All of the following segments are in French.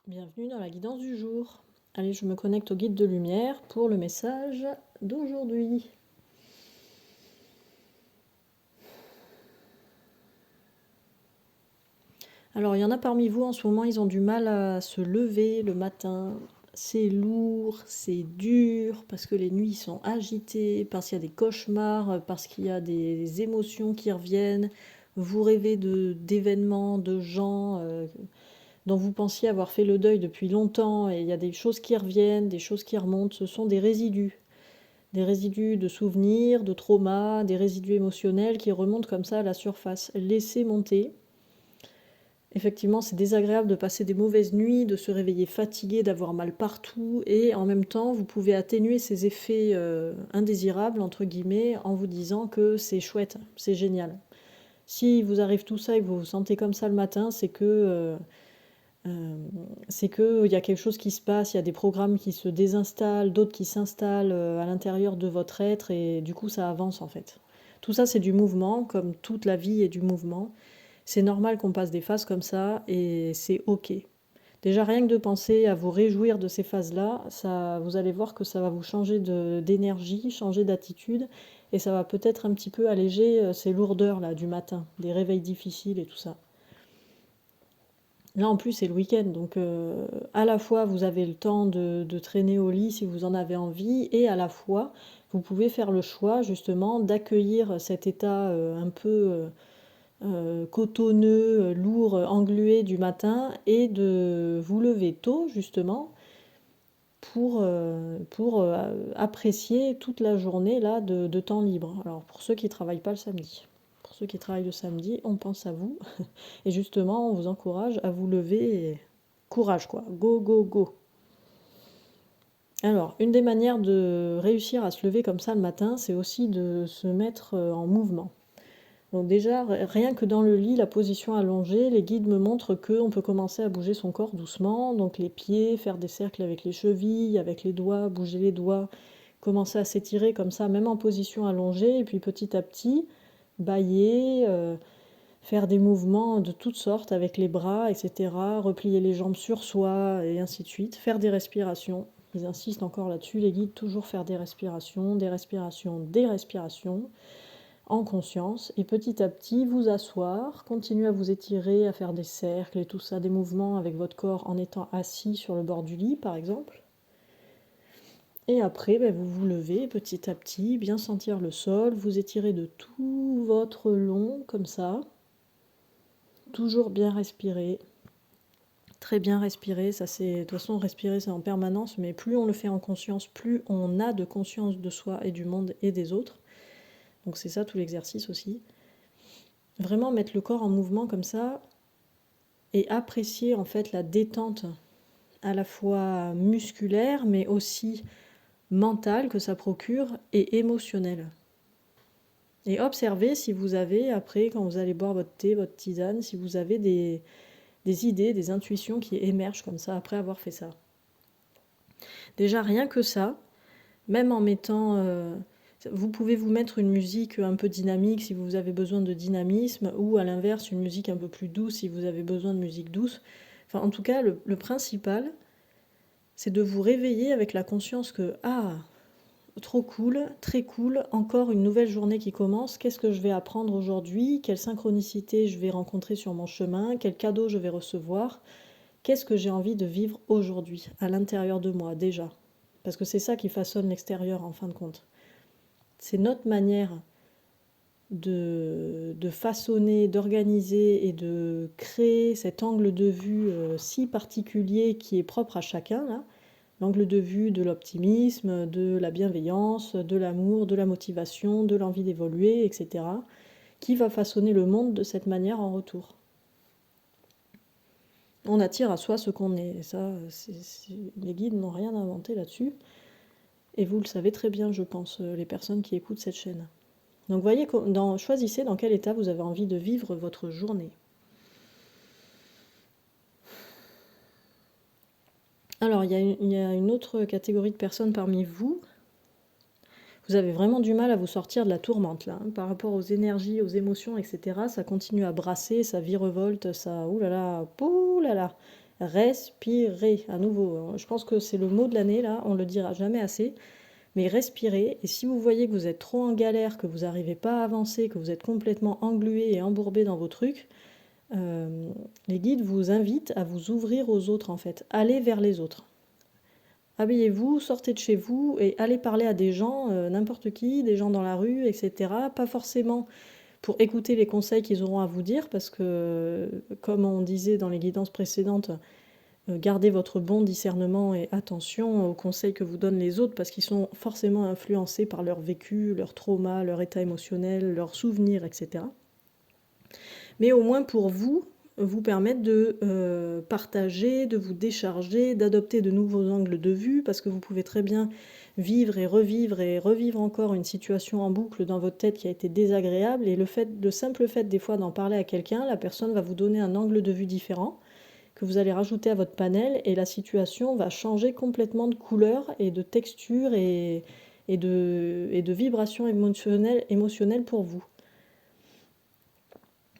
Bienvenue dans la guidance du jour. Allez, je me connecte au guide de lumière pour le message d'aujourd'hui. Alors, il y en a parmi vous en ce moment, ils ont du mal à se lever le matin. C'est lourd, c'est dur, parce que les nuits sont agitées, parce qu'il y a des cauchemars, parce qu'il y a des émotions qui reviennent. Vous rêvez d'événements, de gens dont vous pensiez avoir fait le deuil depuis longtemps, et il y a des choses qui reviennent, des choses qui remontent. Ce sont des résidus de souvenirs, de traumas, des résidus émotionnels qui remontent comme ça à la surface. Laissez monter. Effectivement, c'est désagréable de passer des mauvaises nuits, de se réveiller fatigué, d'avoir mal partout, et en même temps, vous pouvez atténuer ces effets indésirables, entre guillemets, en vous disant que c'est chouette, c'est génial. Si vous arrive tout ça et que vous vous sentez comme ça le matin, c'est que il y a quelque chose qui se passe, il y a des programmes qui se désinstallent, d'autres qui s'installent à l'intérieur de votre être, et du coup ça avance en fait. Tout ça c'est du mouvement, comme toute la vie est du mouvement. C'est normal qu'on passe des phases comme ça, et c'est ok. Déjà rien que de penser à vous réjouir de ces phases-là, ça, vous allez voir que ça va vous changer d'énergie, changer d'attitude, et ça va peut-être un petit peu alléger ces lourdeurs là du matin, des réveils difficiles et tout ça. Là, en plus, c'est le week-end, donc à la fois, vous avez le temps de traîner au lit si vous en avez envie, et à la fois, vous pouvez faire le choix, justement, d'accueillir cet état un peu cotonneux, lourd, englué du matin, et de vous lever tôt, justement, pour apprécier toute la journée là, de temps libre. Alors, pour ceux qui ne travaillent pas le samedi. Pour ceux qui travaillent le samedi, on pense à vous. Et justement, on vous encourage à vous lever et courage quoi, go go go. Alors, une des manières de réussir à se lever comme ça le matin, c'est aussi de se mettre en mouvement. Donc déjà, rien que dans le lit, la position allongée, les guides me montrent qu'on peut commencer à bouger son corps doucement, donc les pieds, faire des cercles avec les chevilles, avec les doigts, bouger les doigts, commencer à s'étirer comme ça, même en position allongée, et puis petit à petit, bâiller, faire des mouvements de toutes sortes avec les bras, etc., replier les jambes sur soi, et ainsi de suite, faire des respirations. Ils insistent encore là-dessus, les guides, toujours faire des respirations, des respirations, des respirations, en conscience, et petit à petit vous asseoir, continuer à vous étirer, à faire des cercles et tout ça, des mouvements avec votre corps en étant assis sur le bord du lit, par exemple. Et après, vous vous levez petit à petit, bien sentir le sol, vous étirez de tout votre long, comme ça. Toujours bien respirer, très bien respirer, ça c'est, de toute façon respirer c'est en permanence, mais plus on le fait en conscience, plus on a de conscience de soi et du monde et des autres. Donc c'est ça tout l'exercice aussi. Vraiment mettre le corps en mouvement comme ça et apprécier en fait la détente à la fois musculaire mais aussi mentale que ça procure et émotionnelle. Et observez si vous avez, après quand vous allez boire votre thé, votre tisane, si vous avez des idées, des intuitions qui émergent comme ça après avoir fait ça. Déjà rien que ça, même en mettant... vous pouvez vous mettre une musique un peu dynamique si vous avez besoin de dynamisme, ou à l'inverse une musique un peu plus douce si vous avez besoin de musique douce. Enfin en tout cas le principal, c'est de vous réveiller avec la conscience que trop cool, très cool, encore une nouvelle journée qui commence, qu'est-ce que je vais apprendre aujourd'hui, quelle synchronicité je vais rencontrer sur mon chemin, quel cadeau je vais recevoir, qu'est-ce que j'ai envie de vivre aujourd'hui, à l'intérieur de moi déjà. Parce que c'est ça qui façonne l'extérieur en fin de compte. C'est notre manière de façonner, d'organiser et de créer cet angle de vue si particulier qui est propre à chacun, là. L'angle de vue de l'optimisme, de la bienveillance, de l'amour, de la motivation, de l'envie d'évoluer, etc. Qui va façonner le monde de cette manière en retour. On attire à soi ce qu'on est. Et ça, les guides n'ont rien inventé là-dessus. Et vous le savez très bien, je pense, les personnes qui écoutent cette chaîne. Donc voyez, choisissez dans quel état vous avez envie de vivre votre journée. Alors, il y a une autre catégorie de personnes parmi vous. Vous avez vraiment du mal à vous sortir de la tourmente, là, hein, par rapport aux énergies, aux émotions, etc. Ça continue à brasser, ça virevolte, ça... Oulala, oulala. Respirez, à nouveau. Je pense que c'est le mot de l'année, là, on le dira jamais assez. Mais respirez, et si vous voyez que vous êtes trop en galère, que vous n'arrivez pas à avancer, que vous êtes complètement englué et embourbé dans vos trucs, les guides vous invitent à vous ouvrir aux autres, en fait. Allez vers les autres. Habillez-vous, sortez de chez vous et allez parler à des gens, n'importe qui, des gens dans la rue, etc. Pas forcément pour écouter les conseils qu'ils auront à vous dire, parce que, comme on disait dans les guidances précédentes, gardez votre bon discernement et attention aux conseils que vous donnent les autres, parce qu'ils sont forcément influencés par leur vécu, leur trauma, leur état émotionnel, leurs souvenirs, etc. Mais au moins pour vous permettre de partager, de vous décharger, d'adopter de nouveaux angles de vue, parce que vous pouvez très bien vivre et revivre encore une situation en boucle dans votre tête qui a été désagréable, et le simple fait des fois d'en parler à quelqu'un, la personne va vous donner un angle de vue différent, que vous allez rajouter à votre panel, et la situation va changer complètement de couleur et de texture et de vibration émotionnelle pour vous.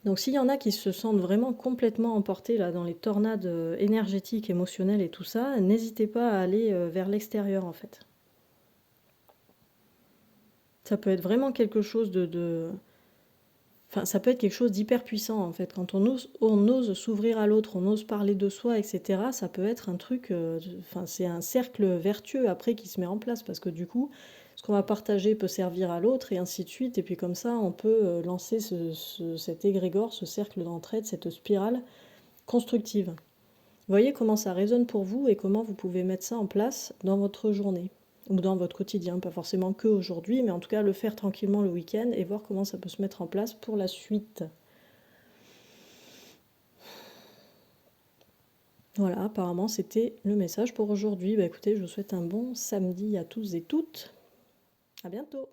Donc s'il y en a qui se sentent vraiment complètement emportés là, dans les tornades énergétiques, émotionnelles et tout ça, n'hésitez pas à aller vers l'extérieur en fait. Ça peut être vraiment quelque chose Enfin, ça peut être quelque chose d'hyper puissant en fait. Quand on ose s'ouvrir à l'autre, on ose parler de soi, etc., ça peut être un truc... Enfin, c'est un cercle vertueux après qui se met en place, parce que du coup, ce qu'on va partager peut servir à l'autre, et ainsi de suite. Et puis comme ça, on peut lancer cet égrégore, ce cercle d'entraide, cette spirale constructive. Vous voyez comment ça résonne pour vous et comment vous pouvez mettre ça en place dans votre journée ou dans votre quotidien, pas forcément que aujourd'hui, mais en tout cas le faire tranquillement le week-end et voir comment ça peut se mettre en place pour la suite. Voilà, apparemment c'était le message pour aujourd'hui. Bah écoutez, je vous souhaite un bon samedi à tous et toutes. À bientôt.